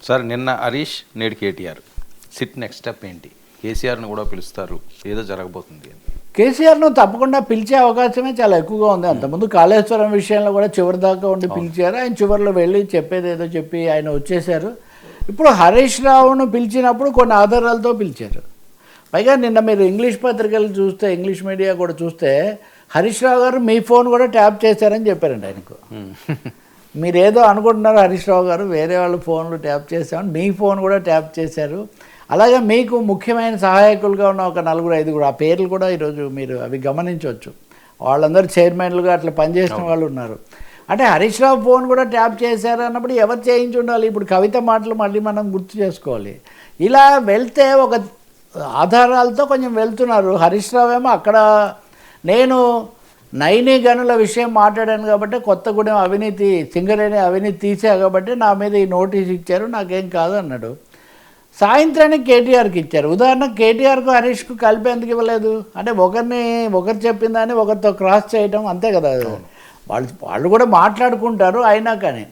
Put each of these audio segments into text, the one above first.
Sir నిన్న హరీష్ నేడు KTR SIT next step ఏంటి? కేసీఆర్ని కూడా పిలుస్తారు, ఏదో జరగబోతుంది అని. కేసీఆర్ను తప్పకుండా పిలిచే అవకాశమే చాలా ఎక్కువగా ఉంది. అంతకుముందు కాళేశ్వరం విషయంలో కూడా చివరి దాకా ఉండి పిలిచారు. ఆయన చివరిలో వెళ్ళి చెప్పేది ఏదో చెప్పి ఆయన వచ్చేశారు. ఇప్పుడు హరీష్ రావును పిలిచినప్పుడు కొన్ని ఆధారాలతో పిలిచారు. పైగా నిన్న మీరు ఇంగ్లీష్ పత్రికలు చూస్తే, ఇంగ్లీష్ మీడియా కూడా చూస్తే, హరీష్ రావు గారు మీ ఫోన్ కూడా ట్యాప్ చేశారని చెప్పారండి ఆయనకు. మీరేదో అనుకుంటున్నారు, హరీష్ రావు గారు వేరే వాళ్ళ ఫోన్లు ట్యాప్ చేశామని మీ ఫోన్ కూడా ట్యాప్ చేశారు. అలాగే మీకు ముఖ్యమైన సహాయకులుగా ఉన్న ఒక 4-5 ఆ పేర్లు కూడా ఈరోజు మీరు అవి గమనించవచ్చు. వాళ్ళందరూ చైర్మన్లుగా అట్లా పనిచేసిన వాళ్ళు ఉన్నారు. అంటే హరీష్ రావు ఫోన్ కూడా ట్యాప్ చేశారు అన్నప్పుడు ఎవరు చేయించి ఉండాలి? ఇప్పుడు కవిత మాటలు మళ్ళీ మనం గుర్తు చేసుకోవాలి. ఇలా వెళ్తే ఒక ఆధారాలతో కొంచెం వెళ్తున్నారు. హరీష్ రావు ఏమో అక్కడ నేను నైని గనుల విషయం మాట్లాడాను కాబట్టి, కొత్తగూడెం అవినీతి, సింగరేణి అవినీతి తీసా కాబట్టి నా మీద ఈ నోటీస్ ఇచ్చారు, నాకేం కాదు అన్నాడు. సాయంత్రానికి కేటీఆర్కి ఇచ్చారు. ఉదాహరణకు కేటీఆర్కు హరీష్కు కలిపి ఎందుకు ఇవ్వలేదు? అంటే ఒకరు చెప్పిందని ఒకరితో క్రాస్ చేయడం, అంతే కదా. వాళ్ళు కూడా మాట్లాడుకుంటారు. అయినా కానీ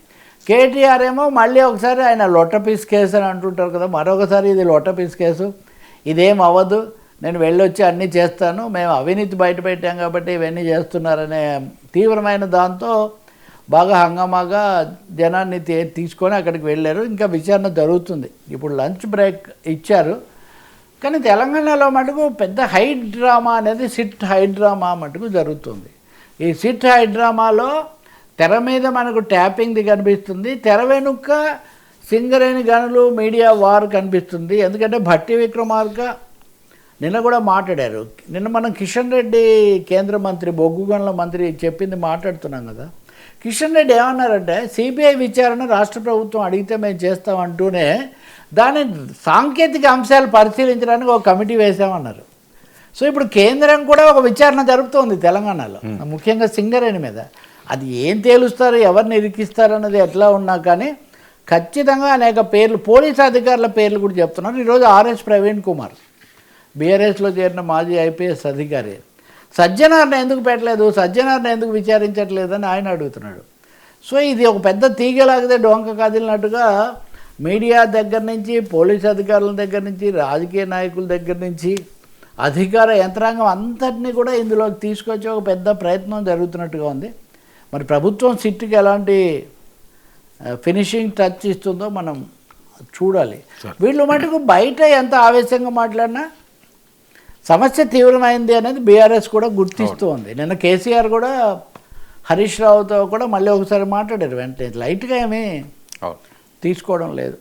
కేటీఆర్ ఏమో మళ్ళీ ఒకసారి ఆయన లొట్టపీస్ కేసు అని అంటుంటారు కదా, మరొకసారి ఇది లొట్టపీస్ కేసు, ఇదేం అవ్వదు, నేను వెళ్ళొచ్చి అన్నీ చేస్తాను, మేము అవినీతి బయటపెట్టాం కాబట్టి ఇవన్నీ చేస్తున్నారనే తీవ్రమైన దాంతో బాగా హంగామాగా జనాన్ని తీసుకొని అక్కడికి వెళ్ళారు. ఇంకా విచారణ జరుగుతుంది. ఇప్పుడు లంచ్ బ్రేక్ ఇచ్చారు. కానీ తెలంగాణలో మటుకు పెద్ద హై డ్రామా అనేది సిట్ హై డ్రామా మటుకు జరుగుతుంది. ఈ సిట్ హై డ్రామాలో తెర మీద మనకు ట్యాపింగ్ది కనిపిస్తుంది, తెర వెనుక సింగరేణి గనులు మీడియా వార్ కనిపిస్తుంది. ఎందుకంటే భట్టి విక్రమార్క నిన్న కూడా మాట్లాడారు. నిన్న మనం కిషన్ రెడ్డి కేంద్ర మంత్రి, బొగ్గు గనుల మంత్రి చెప్పింది మాట్లాడుతున్నాం కదా. కిషన్ రెడ్డి ఏమన్నారంటే సిబిఐ విచారణ రాష్ట్ర ప్రభుత్వం అడిగితే మేము చేస్తామంటూనే దాని సాంకేతిక అంశాలు పరిశీలించడానికి ఒక కమిటీ వేసామన్నారు. సో ఇప్పుడు కేంద్రం కూడా ఒక విచారణ జరుపుతోంది తెలంగాణలో, ముఖ్యంగా సింగరేణి మీద. అది ఏం తేలుస్తారు, ఎవరిని ఇరికిస్తారు అన్నది ఎట్లా ఉన్నా కానీ ఖచ్చితంగా అనేక పేర్లు, పోలీసు అధికారుల పేర్లు కూడా చెప్తున్నారు. ఈరోజు ఆర్ఎస్ ప్రవీణ్ కుమార్, బీఆర్ఎస్లో చేరిన మాజీ ఐపీఎస్ అధికారి, సజ్జనార్ని ఎందుకు పెట్టలేదు, సజ్జనార్ని ఎందుకు విచారించట్లేదని ఆయన అడుగుతున్నాడు. సో ఇది ఒక పెద్ద తీగలాగితే డొంక కదిలినట్టుగా మీడియా దగ్గర నుంచి, పోలీస్ అధికారుల దగ్గర నుంచి, రాజకీయ నాయకుల దగ్గర నుంచి అధికార యంత్రాంగం అంతటినీ కూడా ఇందులోకి తీసుకొచ్చి ఒక పెద్ద ప్రయత్నం జరుగుతున్నట్టుగా ఉంది. మరి ప్రభుత్వం సిట్కి ఎలాంటి ఫినిషింగ్ టచ్ ఇస్తుందో మనం చూడాలి. వీళ్ళు మటుకు బయట ఎంత ఆవేశంగా మాట్లాడినా సమస్య తీవ్రమైంది అనేది బీఆర్ఎస్ కూడా గుర్తిస్తూ ఉంది. నిన్న కేసీఆర్ కూడా హరీష్ రావుతో కూడా మళ్ళీ ఒకసారి మాట్లాడారు. వెంటనే లైట్గా ఏమీ తీసుకోవడం లేదు.